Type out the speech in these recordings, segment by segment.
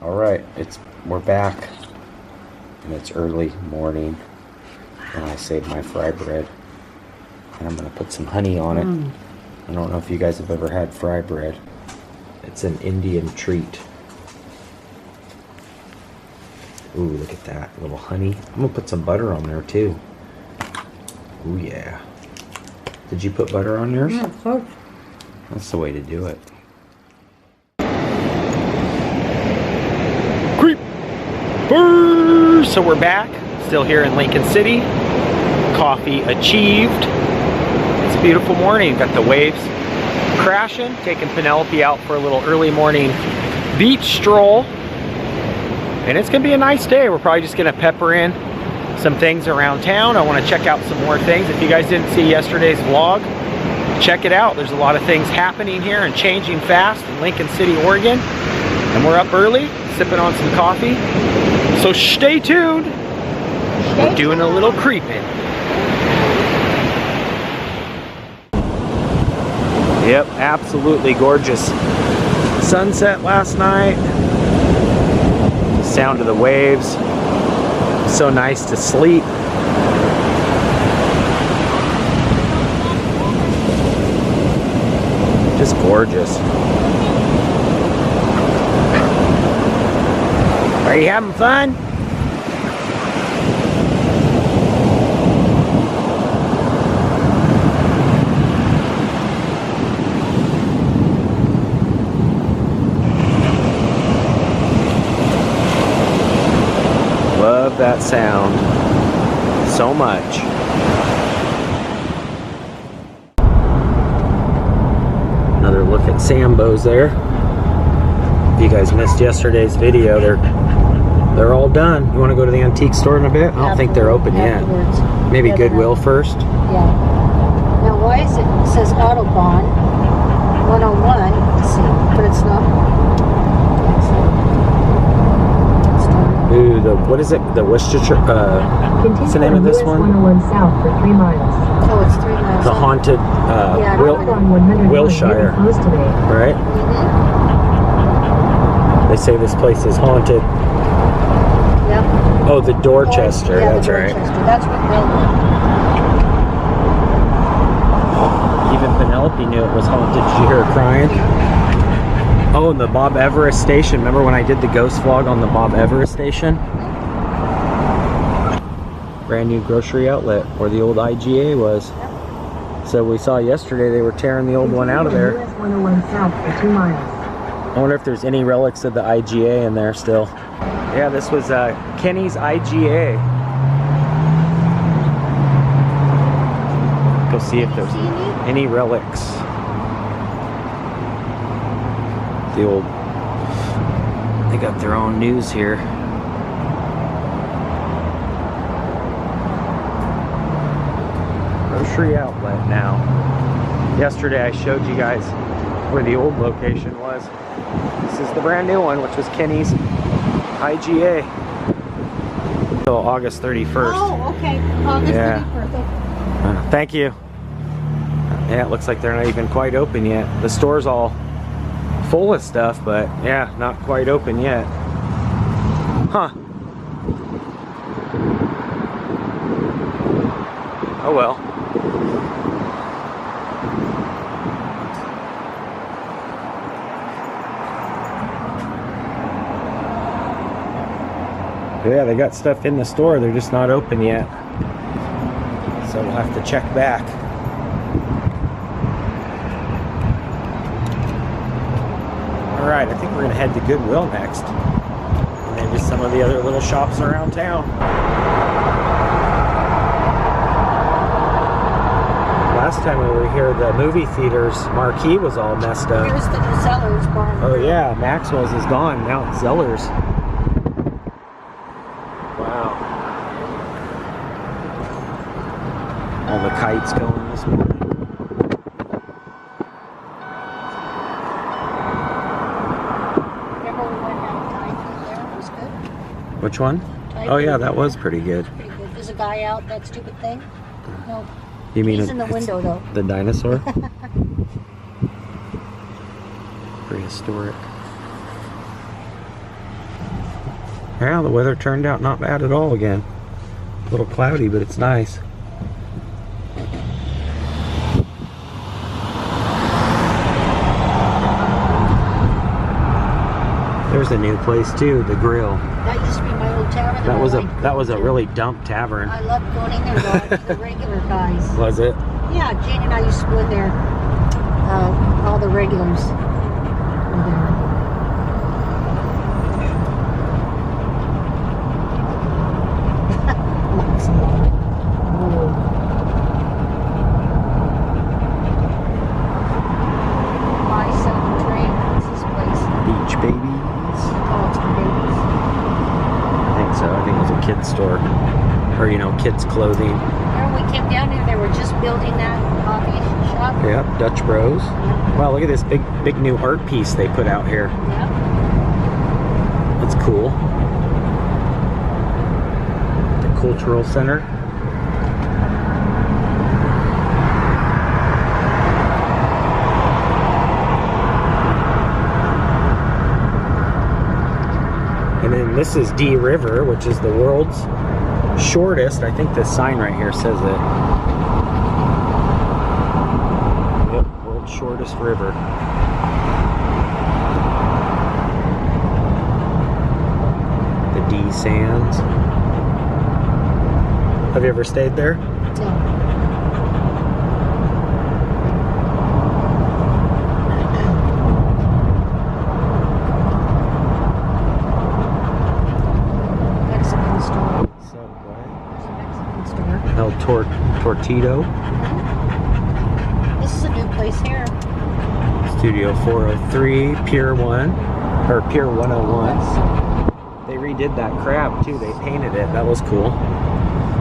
Alright, we're back. And it's early morning. And I saved my fry bread. And I'm gonna put some honey on it. I don't know if you guys have ever had fry bread. It's an Indian treat. Ooh, look at that. A little honey. I'm gonna put some butter on there too. Ooh, yeah. Did you put butter on yours? Yeah, of course. That's the way to do it. Kreeepers! So we're back. Still here in Lincoln City. Coffee achieved. It's a beautiful morning. Got the waves crashing. Taking Penelope out for a little early morning beach stroll. And it's going to be a nice day. We're probably just going to pepper in some things around town. I want to check out some more things. If you guys didn't see yesterday's vlog, check it out. There's a lot of things happening here and changing fast in Lincoln City, Oregon. And we're up early, sipping on some coffee. So stay tuned. We're doing a little creeping. Yep, absolutely gorgeous sunset last night. Sound of the waves. So nice to sleep. Just gorgeous. Are you having fun? Love that sound so much. Another look at Sambo's there. If you guys missed yesterday's video, they're all done. You want to go to the antique store in a bit? I don't think they're open yet. Maybe Goodwill first? Yeah. Now why is it says Autobahn 101? Let's see, but it's not. Ooh, what is it? The Worcestershire, what's the name of this one? 101 south for 3 miles. Oh, it's 3 miles. The haunted, Yeah, Wilshire, right? They say this place is haunted. Yep. Oh, the Dorchester, Yeah, that's the right. Dorchester. That's what built it. Even Penelope knew it was haunted. Did you hear her crying? Oh, and the Bob Everest station. Remember when I did the ghost vlog on the Bob Everest station? Brand new grocery outlet where the old IGA was. So we saw yesterday they were tearing the old one out of there. US 101 south for 2 miles. I wonder if there's any relics of the IGA in there still. Yeah, this was Kenny's IGA. Go see if there's any relics. The old, they got their own news here. Grocery outlet now. Yesterday I showed you guys where the old location was. This is the brand new one, which was Kenny's IGA. Until August 31st. Oh, okay. August 31st. Thank you. Yeah, it looks like they're not even quite open yet. The store's all full of stuff, but yeah, not quite open yet. Huh. Oh well. Yeah, they got stuff in the store, they're just not open yet. So we'll have to check back. Alright, I think we're going to head to Goodwill next. And then just some of the other little shops around town. Last time we were here, the movie theater's marquee was all messed up. Here's the new Zeller's barn. Oh yeah, Maxwell's is gone. Now it's Zeller's. Wow. All the kites going this morning. Which one? Oh yeah, that was pretty good. Pretty good. There's a guy out, that stupid thing. No. You mean he's in the window though. The dinosaur? Prehistoric. Yeah, the weather turned out not bad at all again. A little cloudy, but it's nice. There's a new place too, the Grill. That used to be my old tavern. That was a really dump tavern. I loved going in there to watch the regular guys. Was it? Yeah, Jane and I used to go in there. All the regulars were there. Store, or you know, kids clothing. Remember we came down here, they were just building that coffee shop. Yep, Dutch Bros. Wow, look at this big new art piece they put out here. Yep. That's cool. The Cultural Center. And then this is D River, which is the world's shortest. I think this sign right here says it. Yep, world's shortest river. The D Sands. Have you ever stayed there? No. El Tortito. This is a new place here. Studio 403, Pier 1, or Pier 101. They redid that crab too. They painted it. That was cool.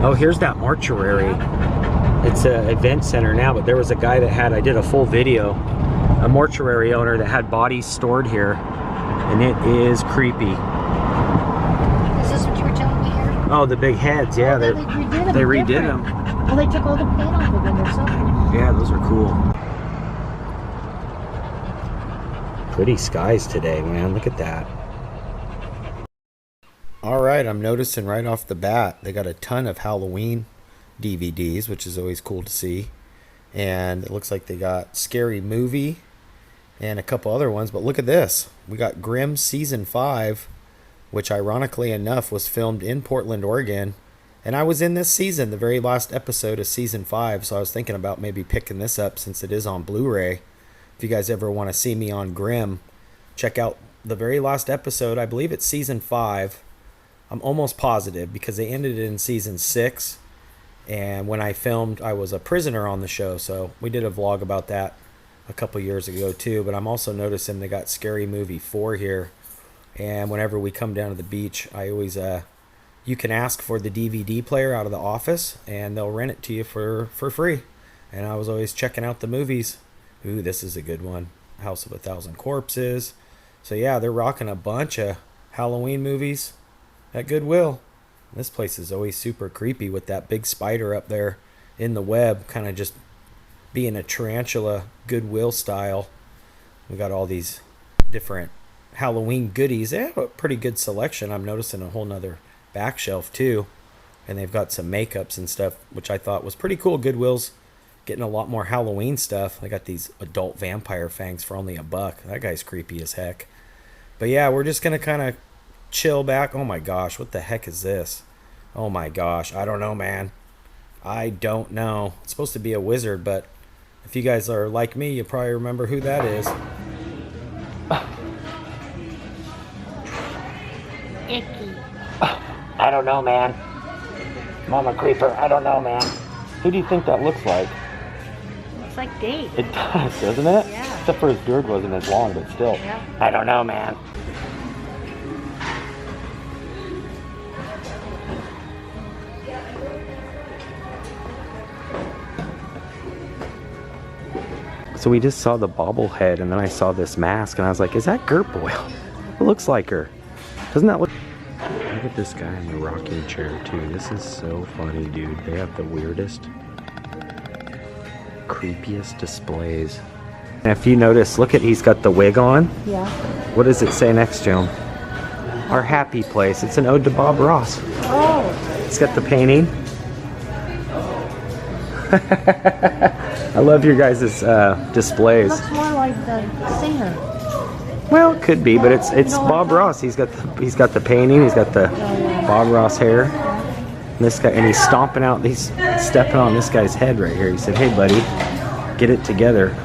Oh, here's that mortuary. It's an event center now, but there was a guy that had, I did a full video, a mortuary owner that had bodies stored here, and it is creepy. Is this what you were telling me here? Oh, the big heads, yeah. Oh, they redid them. Well, they took all the paint off of them or something. Yeah, those are cool. Pretty skies today, man. Look at that. All right, I'm noticing right off the bat, they got a ton of Halloween DVDs, which is always cool to see. And it looks like they got Scary Movie and a couple other ones. But look at this. We got Grimm Season 5, which ironically enough was filmed in Portland, Oregon. And I was in this season, the very last episode of Season 5, so I was thinking about maybe picking this up since it is on Blu-ray. If you guys ever want to see me on Grimm, check out the very last episode. I believe it's Season 5. I'm almost positive because they ended it in Season 6. And when I filmed, I was a prisoner on the show, so we did a vlog about that a couple years ago too. But I'm also noticing they got Scary Movie 4 here. And whenever we come down to the beach, I always... you can ask for the DVD player out of the office, and they'll rent it to you for free. And I was always checking out the movies. Ooh, this is a good one. House of a Thousand Corpses. So yeah, they're rocking a bunch of Halloween movies at Goodwill. This place is always super creepy with that big spider up there in the web, kind of just being a tarantula Goodwill style. We got all these different Halloween goodies. They have a pretty good selection. I'm noticing a whole nother back shelf too, and they've got some makeups and stuff, which I thought was pretty cool. Goodwill's getting a lot more Halloween stuff. I got these adult vampire fangs for only $1. That guy's creepy as heck. But yeah, we're just gonna kind of chill back. Oh my gosh, what the heck is this? Oh my gosh, I don't know, man. I don't know. It's supposed to be a wizard, but if you guys are like me, you probably remember who that is. Icky. I don't know, man. Mama Creeper, I don't know, man. Who do you think that looks like? Looks like Dave. It does, doesn't it? Yeah. Except for his beard wasn't as long, but still. Yeah. I don't know, man. So we just saw the bobblehead, and then I saw this mask, and I was like, is that Goodwill? It looks like her. Doesn't that look... Look at this guy in the rocking chair, too. This is so funny, dude. They have the weirdest, creepiest displays. And if you notice, look at, he's got the wig on. Yeah. What does it say next to him? our happy place. It's an ode to Bob Ross. Oh. It's got the painting. I love your guys' displays. Looks more like the singer. Well, it could be, but it's Bob Ross. He's got the painting. He's got the Bob Ross hair. And this guy, and he's stomping out. He's stepping on this guy's head right here. He said, "Hey, buddy, get it together.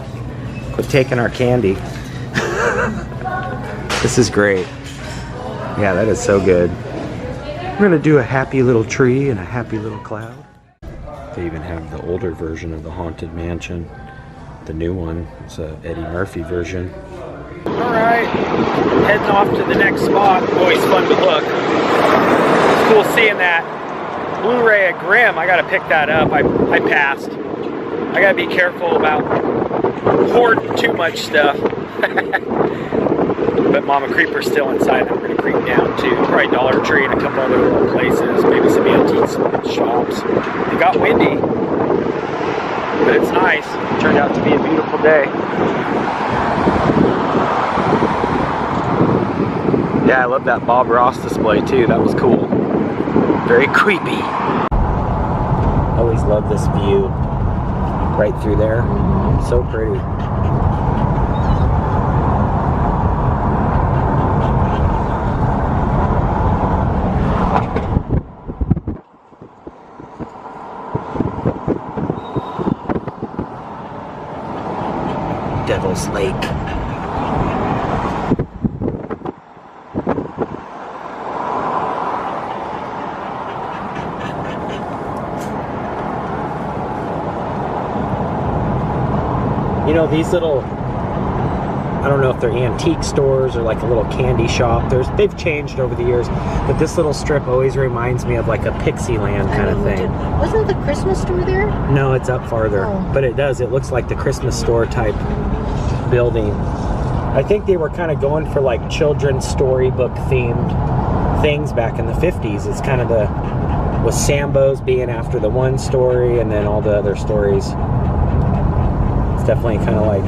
Quit taking our candy." This is great. Yeah, that is so good. We're gonna do a happy little tree and a happy little cloud. They even have the older version of the Haunted Mansion. The new one, it's a Eddie Murphy version. Alright, heading off to the next spot. Always fun to look. It's cool seeing that Blu-ray of Grimm. I gotta pick that up. I passed. I gotta be careful about hoarding too much stuff. But Mama Creeper's still inside. I'm gonna creep down to probably Dollar Tree and a couple other little places, maybe some antique shops. It got windy, but it's nice. It turned out to be a beautiful day. Yeah, I love that Bob Ross display too. That was cool. Very creepy. Always love this view right through there. So pretty. Devil's Lake. You know, these little, I don't know if they're antique stores or like a little candy shop. They've changed over the years, but this little strip always reminds me of like a Pixie Land kind of thing. Wasn't the Christmas store there? No, it's up farther, but it does. It looks like the Christmas store type building. I think they were kind of going for like children's storybook themed things back in the 50s. It's kind of with Sambo's being after the one story and then all the other stories. It's definitely kind of like,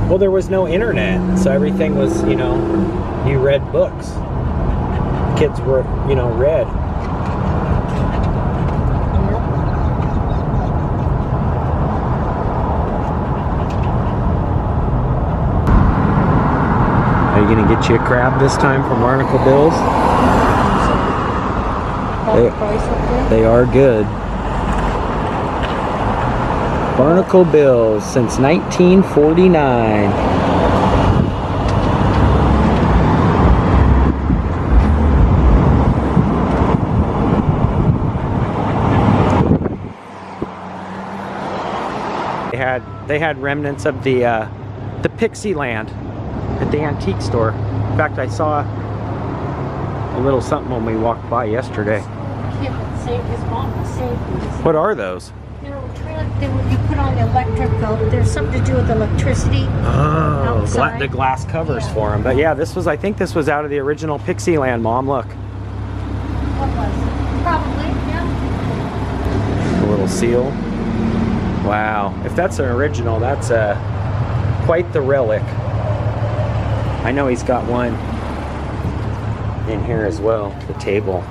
well, there was no internet, so everything was, you know, you read books. Kids were, you know, read. Are you gonna get you a crab this time from Barnacle Bill's? They are good. Barnacle Bill's since 1949. They had remnants of the Pixie Land at the antique store. In fact, I saw a little something when we walked by yesterday. His mom saved these. What are those? You put on the electrical. There's something to do with electricity. Oh, the glass covers for them. But yeah, I think this was out of the original Pixie Land, Mom. Look. What was it? Probably, yeah. A little seal. Wow. If that's an original, that's quite the relic. I know he's got one in here as well, the table.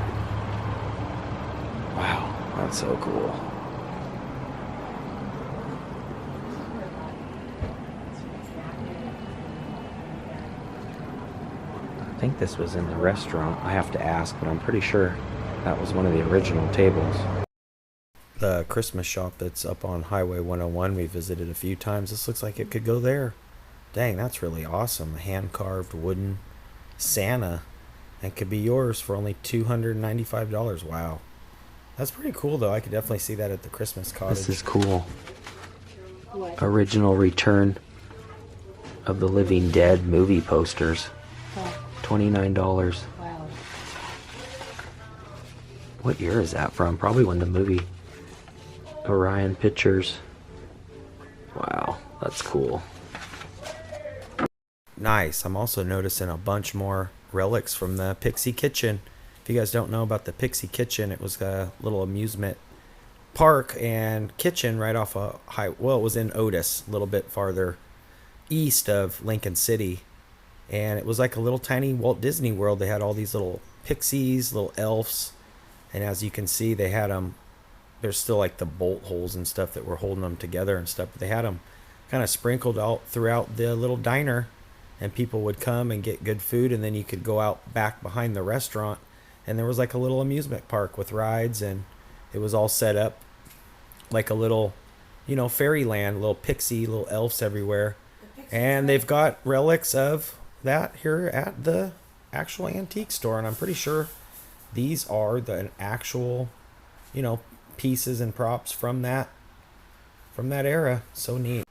Wow, that's so cool. I think this was in the restaurant. I have to ask, but I'm pretty sure that was one of the original tables. The Christmas shop that's up on Highway 101, we visited a few times. This looks like it could go there. Dang, that's really awesome. A hand-carved wooden Santa. That could be yours for only $295. Wow. That's pretty cool, though. I could definitely see that at the Christmas cottage. This is cool. What? Original Return of the Living Dead movie posters. $29. Wow. What year is that from? Probably when the movie Orion Pictures. Wow, that's cool. Nice. I'm also noticing a bunch more relics from the Pixie Kitchen. If you guys don't know about the Pixie Kitchen, it was a little amusement park and kitchen right off it was in Otis, a little bit farther east of Lincoln City. And it was like a little tiny Walt Disney World. They had all these little pixies, little elves. And as you can see, they had them, there's still like the bolt holes and stuff that were holding them together and stuff. But they had them kind of sprinkled out throughout the little diner. And people would come and get good food. And then you could go out back behind the restaurant. And there was like a little amusement park with rides. And it was all set up like a little, you know, fairyland, little pixie, little elves everywhere. And they've got relics of that here at the actual antique store. And I'm pretty sure these are the actual, you know, pieces and props from that era. So neat.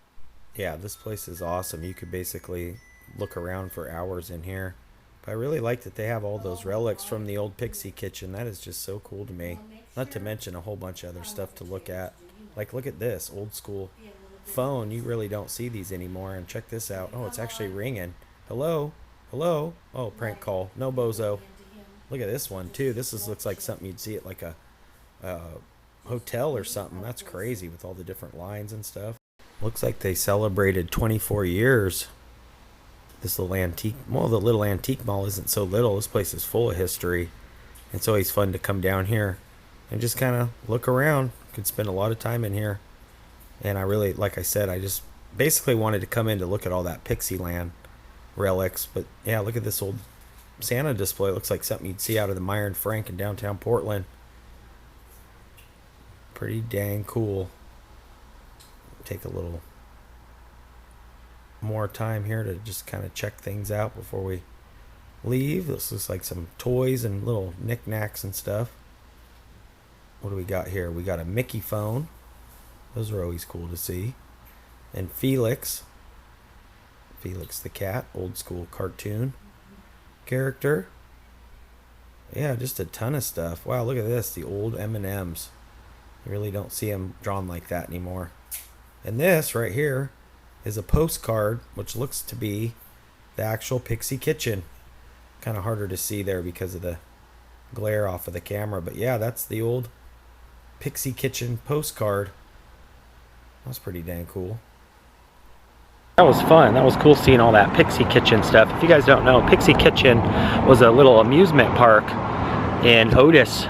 Yeah, this place is awesome. You could basically look around for hours in here. But I really like that they have all those relics from the old Pixie kitchen. That is just so cool to me. Not to mention a whole bunch of other stuff to look at. Like, look at this old school phone. You really don't see these anymore. And check this out. Oh, it's actually ringing. Hello? Hello? Oh, prank call. No bozo. Look at this one too. Looks like something you'd see at like a hotel or something. That's crazy with all the different lines and stuff. Looks like they celebrated 24 years. This little antique, well, the little antique mall isn't so little. This place is full of history. It's always fun to come down here and just kind of look around. You can spend a lot of time in here. And I really, like I said, I just basically wanted to come in to look at all that Pixie Land relics. But yeah, look at this old Santa display. It looks like something you'd see out of the Meyer and Frank in downtown Portland. Pretty dang cool. Take a little more time here to just kind of check things out before we leave. This looks like some toys and little knickknacks and stuff. What do we got here? We got a Mickey phone. Those are always cool to see. And Felix the cat, old school cartoon character. Yeah, just a ton of stuff. Wow, look at this, the old M&Ms. You really don't see them drawn like that anymore. And this right here is a postcard, which looks to be the actual Pixie kitchen. Kind of harder to see there because of the glare off of the camera. But yeah, that's the old Pixie kitchen postcard. That's pretty dang cool. That was fun. That was cool seeing all that Pixie kitchen stuff. If you guys don't know, Pixie Kitchen was a little amusement park in Otis,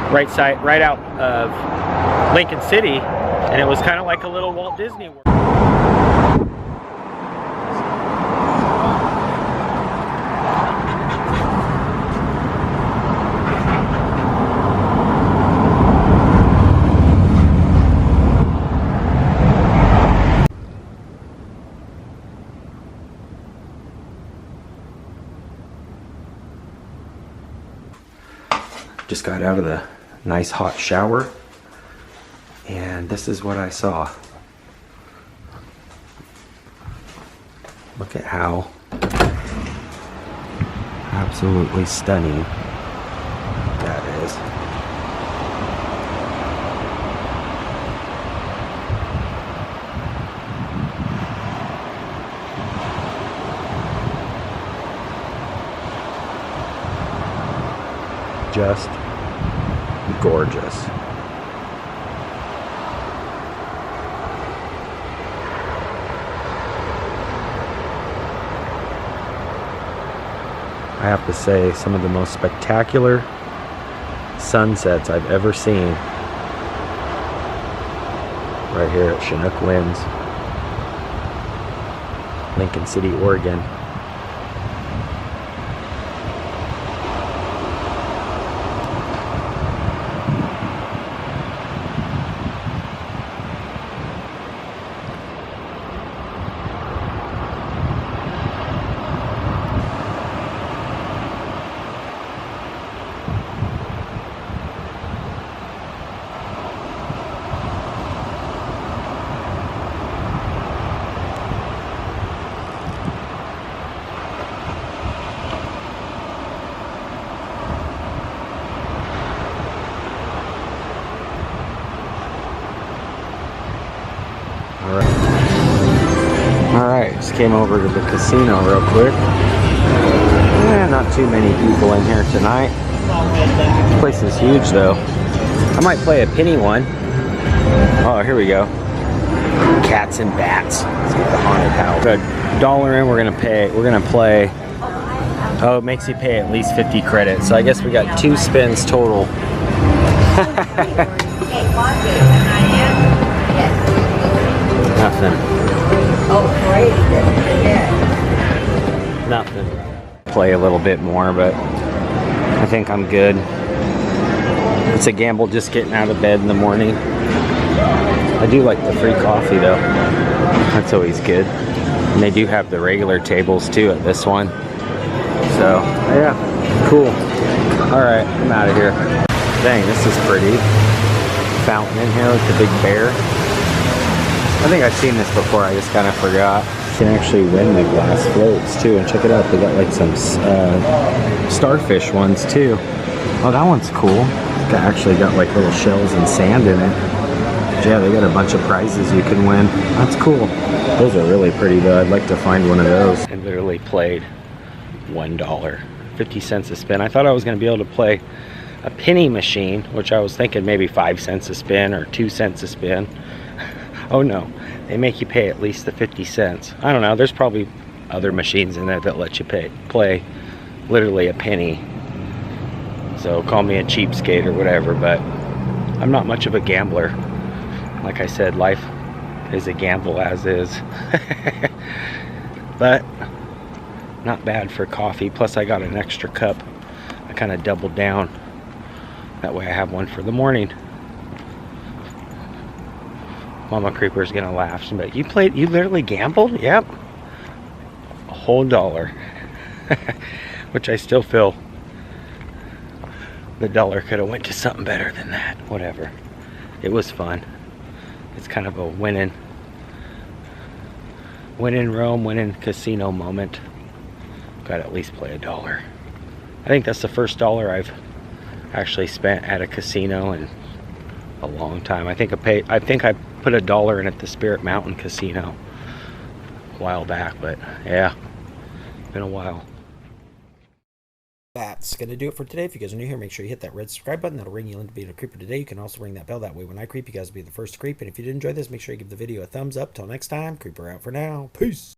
right out of Lincoln City. And it was kind of like a little Walt Disney World. Just got out of the nice hot shower. And this is what I saw. Look at how absolutely stunning that is. Just gorgeous. I have to say, some of the most spectacular sunsets I've ever seen right here at Chinook Winds, Lincoln City, Oregon. Alright, just came over to the casino real quick. Not too many people in here tonight. This place is huge though. I might play a penny one. Oh, here we go. Cats and bats. Let's get the haunted house. Good. $1 in, we're gonna play. Oh, it makes you pay at least 50 credits. So I guess we got 2 spins total. Nothing. Nothing. Play a little bit more, but I think I'm good. It's a gamble just getting out of bed in the morning. I do like the free coffee though. That's always good. And they do have the regular tables too at this one. So, yeah, cool. Alright, I'm out of here. Dang, this is pretty. Fountain in here with the big bear. I think I've seen this before, I just kind of forgot. You can actually win the glass floats too, and check it out, they got like some starfish ones too. Oh, that one's cool. It's actually got like little shells and sand in it. Yeah, they got a bunch of prizes you can win. That's cool. Those are really pretty though. I'd like to find one of those. I literally played $1, 50 cents a spin. I thought I was going to be able to play a penny machine, which I was thinking maybe 5 cents a spin or 2 cents a spin. Oh no, they make you pay at least the 50 cents. I don't know, there's probably other machines in there that let you play literally a penny. So call me a cheapskate or whatever, but I'm not much of a gambler. Like I said, life is a gamble as is. But not bad for coffee. Plus I got an extra cup. I kind of doubled down. That way I have one for the morning. Mama Creeper's gonna laugh. But you literally gambled? Yep. A whole $1. Which I still feel the dollar could have went to something better than that. Whatever. It was fun. It's kind of a winning Rome, winning casino moment. Got to at least play $1. I think that's the first $1 I've actually spent at a casino in a long time. I think I put $1 in at the Spirit Mountain Casino a while back, but yeah, it's been a while. That's going to do it for today. If you guys are new here, make sure you hit that red subscribe button. That'll ring you in to being a creeper today. You can also ring that bell. That way when I creep, you guys will be the first to creep. And if you did enjoy this, make sure you give the video a thumbs up. Till next time, Creeper out for now. Peace.